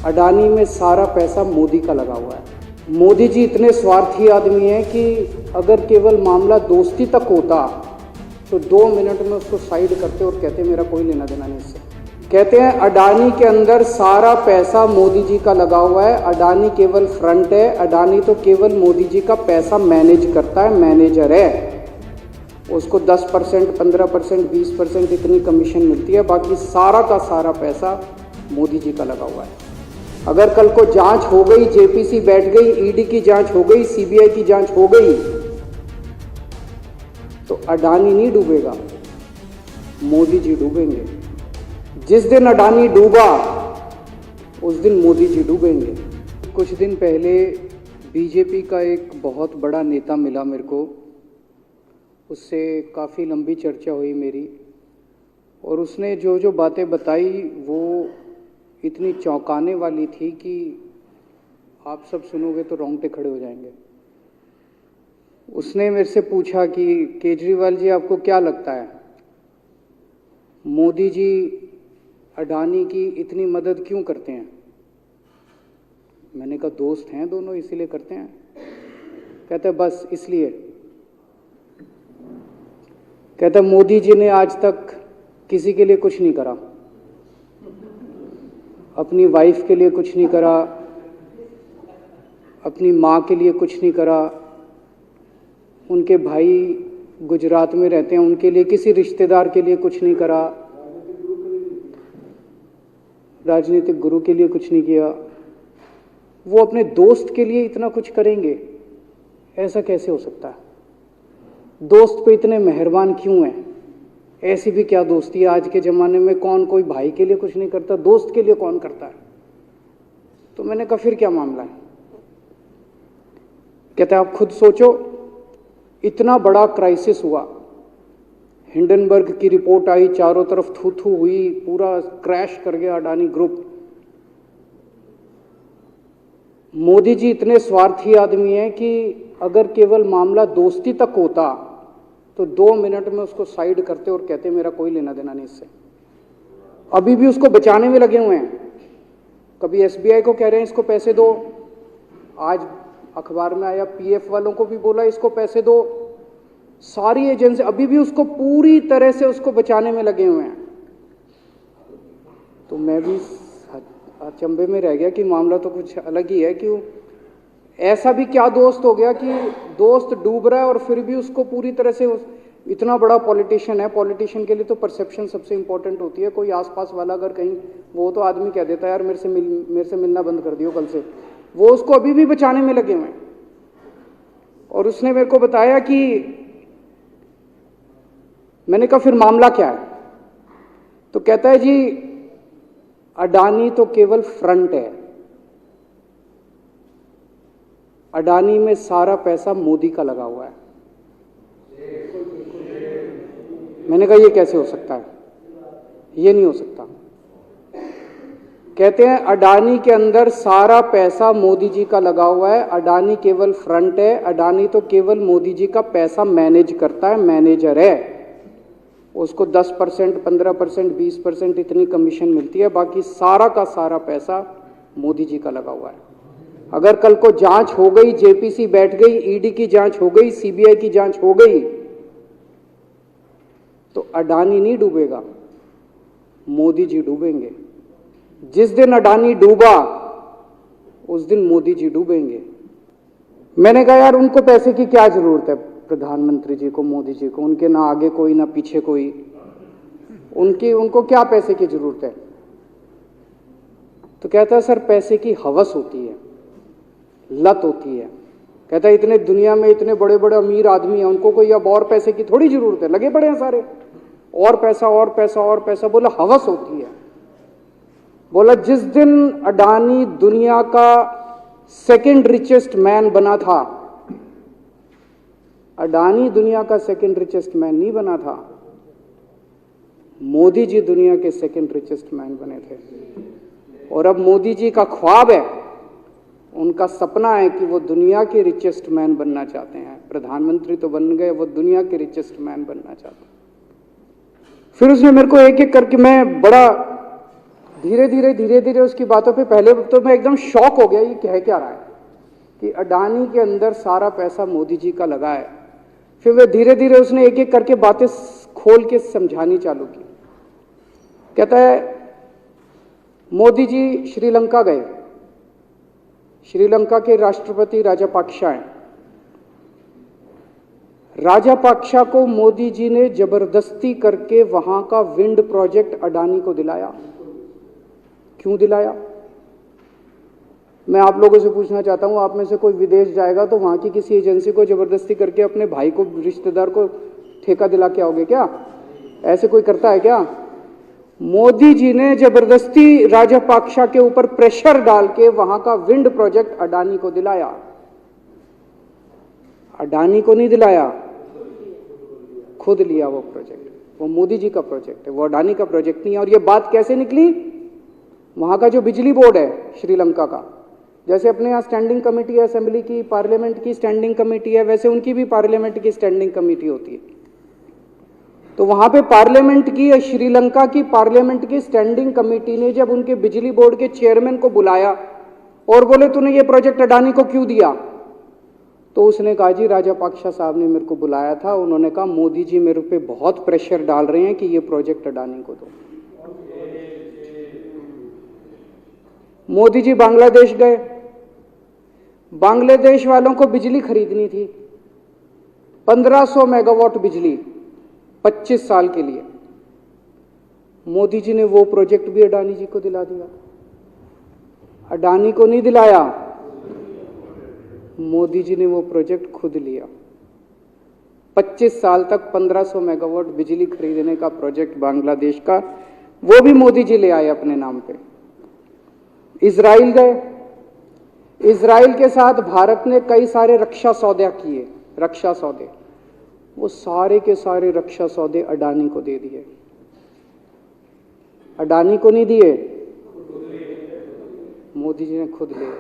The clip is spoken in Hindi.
अडानी में सारा पैसा मोदी का लगा हुआ है। मोदी जी इतने स्वार्थी आदमी हैं कि अगर केवल मामला दोस्ती तक होता तो 2 मिनट में उसको साइड करते और कहते मेरा कोई लेना देना नहीं इससे। कहते हैं अडानी के अंदर सारा पैसा मोदी जी का लगा हुआ है, अडानी केवल फ्रंट है, अडानी तो केवल मोदी जी का पैसा मैनेज करता है, मैनेजर है। उसको 10%, 15%, 20% इतनी कमीशन मिलती है, बाकी सारा का सारा पैसा मोदी जी का लगा हुआ है। अगर कल को जांच हो गई, जेपीसी बैठ गई, ईडी की जांच हो गई, सीबीआई की जांच हो गई, तो अडानी नहीं डूबेगा, मोदी जी डूबेंगे। जिस दिन अडानी डूबा उस दिन मोदी जी डूबेंगे। कुछ दिन पहले बीजेपी का एक बहुत बड़ा नेता मिला मेरे को, उससे काफ़ी लंबी चर्चा हुई मेरी, और उसने जो जो बातें बताई वो इतनी चौंकाने वाली थी कि आप सब सुनोगे तो रोंगटे खड़े हो जाएंगे। उसने मेरे से पूछा कि केजरीवाल जी आपको क्या लगता है, मोदी जी अडानी की इतनी मदद क्यों करते हैं? मैंने कहा दोस्त हैं दोनों इसीलिए करते हैं। कहते बस इसलिए। कहता मोदी जी ने आज तक किसी के लिए कुछ नहीं करा, अपनी वाइफ के लिए कुछ नहीं करा, अपनी माँ के लिए कुछ नहीं करा, उनके भाई गुजरात में रहते हैं उनके लिए, किसी रिश्तेदार के लिए कुछ नहीं करा, राजनीतिक गुरु के लिए कुछ नहीं किया। वो अपने दोस्त के लिए इतना कुछ करेंगे, ऐसा कैसे हो सकता है? दोस्त पे इतने मेहरबान क्यों हैं? ऐसी भी क्या दोस्ती है? आज के ज़माने में कौन कोई भाई के लिए कुछ नहीं करता, दोस्त के लिए कौन करता है? तो मैंने कहा फिर क्या मामला है? कहते आप खुद सोचो, इतना बड़ा क्राइसिस हुआ, हिंडनबर्ग की रिपोर्ट आई, चारों तरफ थू थू हुई, पूरा क्रैश कर गया अडानी ग्रुप। मोदी जी इतने स्वार्थी आदमी हैं कि अगर केवल मामला दोस्ती तक होता तो 2 मिनट में उसको साइड करते और कहते मेरा कोई लेना देना नहीं इससे। अभी भी उसको बचाने में लगे हुए हैं। कभी एसबीआई को कह रहे हैं इसको पैसे दो, आज अखबार में आया पीएफ वालों को भी बोला इसको पैसे दो, सारी एजेंसी अभी भी उसको पूरी तरह से उसको बचाने में लगे हुए हैं। तो मैं भी अचंभे में रह गया कि मामला तो कुछ अलग ही है। क्यों ऐसा भी क्या दोस्त हो गया कि दोस्त डूब रहा है और फिर भी उसको पूरी तरह से इतना बड़ा पॉलिटिशियन है, पॉलिटिशियन के लिए तो परसेप्शन सबसे इंपॉर्टेंट होती है। कोई आसपास वाला अगर कहीं वो तो आदमी कह देता है यार मेरे से मिलना बंद कर दियो कल से, वो उसको अभी भी बचाने में लगे हुए हैं। और उसने मेरे को बताया कि मैंने कहा फिर मामला क्या है? तो कहता है जी अडानी तो केवल फ्रंट है, अडानी में सारा पैसा मोदी का लगा हुआ है। मैंने कहा ये कैसे हो सकता है? ये नहीं हो सकता। कहते हैं अडानी के अंदर सारा पैसा मोदी जी का लगा हुआ है, अडानी केवल फ्रंट है, अडानी तो केवल मोदी जी का पैसा मैनेज करता है, मैनेजर है। उसको 10%, 15%, 20% इतनी कमीशन मिलती है, बाकी सारा का सारा पैसा मोदी जी का लगा हुआ है। अगर कल को जांच हो गई, जेपीसी बैठ गई, ईडी की जांच हो गई, सीबीआई की जांच हो गई, तो अडानी नहीं डूबेगा, मोदी जी डूबेंगे। जिस दिन अडानी डूबा उस दिन मोदी जी डूबेंगे। मैंने कहा यार उनको पैसे की क्या जरूरत है, प्रधानमंत्री जी को, मोदी जी को, उनके ना आगे कोई ना पीछे कोई, उनको क्या पैसे की जरूरत है? तो कहता है सर पैसे की हवस होती है, लत होती है। कहता है इतने दुनिया में इतने बड़े बड़े अमीर आदमी हैं, उनको कोई अब और पैसे की थोड़ी जरूरत है, लगे पड़े हैं सारे, और पैसा और पैसा और पैसा। बोला हवस होती है। बोला जिस दिन अडानी दुनिया का सेकंड रिचेस्ट मैन बना था, अडानी दुनिया का सेकंड रिचेस्ट मैन नहीं बना था, मोदी जी दुनिया के सेकंड रिचेस्ट मैन बने थे। और अब मोदी जी का ख्वाब है, उनका सपना है कि वो दुनिया के रिचेस्ट मैन बनना चाहते हैं। प्रधानमंत्री तो बन गए, वो दुनिया के रिचेस्ट मैन बनना चाहते हैं। फिर उसने मेरे को एक एक करके, मैं बड़ा धीरे धीरे उसकी बातों पे पहले तो मैं एकदम शॉक हो गया, ये कह क्या रहा है कि अडानी के अंदर सारा पैसा मोदी जी का लगा है। फिर वे धीरे धीरे उसने एक एक करके बातें खोल के समझानी चालू की। कहता है मोदी जी श्रीलंका गए, श्रीलंका के राष्ट्रपति राजापाक्सा हैं। राजापाक्सा को मोदी जी ने जबरदस्ती करके वहां का विंड प्रोजेक्ट अडानी को दिलाया। क्यों दिलाया? मैं आप लोगों से पूछना चाहता हूं, आप में से कोई विदेश जाएगा तो वहां की किसी एजेंसी को जबरदस्ती करके अपने भाई को, रिश्तेदार को ठेका दिला के आओगे क्या? ऐसे कोई करता है क्या? मोदी जी ने जबरदस्ती राजापाक्सा के ऊपर प्रेशर डाल के वहां का विंड प्रोजेक्ट अडानी को दिलाया। अडानी को नहीं दिलाया, खुद लिया वो प्रोजेक्ट। वो मोदी जी का प्रोजेक्ट है, वो अडानी का प्रोजेक्ट नहीं है। और ये बात कैसे निकली? वहां का जो बिजली बोर्ड है श्रीलंका का, जैसे अपने यहाँ स्टैंडिंग कमेटी है असेंबली की, पार्लियामेंट की स्टैंडिंग कमेटी है, वैसे उनकी भी पार्लियामेंट की स्टैंडिंग कमेटी होती है। तो वहां पे पार्लियामेंट की, श्रीलंका की पार्लियामेंट की स्टैंडिंग कमेटी ने जब उनके बिजली बोर्ड के चेयरमैन को बुलाया और बोले तूने ये प्रोजेक्ट अडानी को क्यों दिया, तो उसने कहा जी राजापाक्सा साहब ने मेरे को बुलाया था, उन्होंने कहा मोदी जी मेरे पे बहुत प्रेशर डाल रहे हैं कि ये प्रोजेक्ट अडानी को दो। मोदी जी बांग्लादेश गए, बांग्लादेश वालों को बिजली खरीदनी थी, 1500 मेगावाट बिजली 25 साल के लिए। मोदी जी ने वो प्रोजेक्ट भी अडानी जी को दिला दिया। अडानी को नहीं दिलाया, मोदी जी ने वो प्रोजेक्ट खुद लिया। 25 साल तक 1500 मेगावाट बिजली खरीदने का प्रोजेक्ट बांग्लादेश का, वो भी मोदी जी ले आए अपने नाम पे। इजराइल गए, इजराइल के साथ भारत ने कई सारे रक्षा सौदे किए, रक्षा सौदे, वो सारे के सारे रक्षा सौदे अडानी को दे दिए। अडानी को नहीं दिए, मोदी जी ने खुद लिए।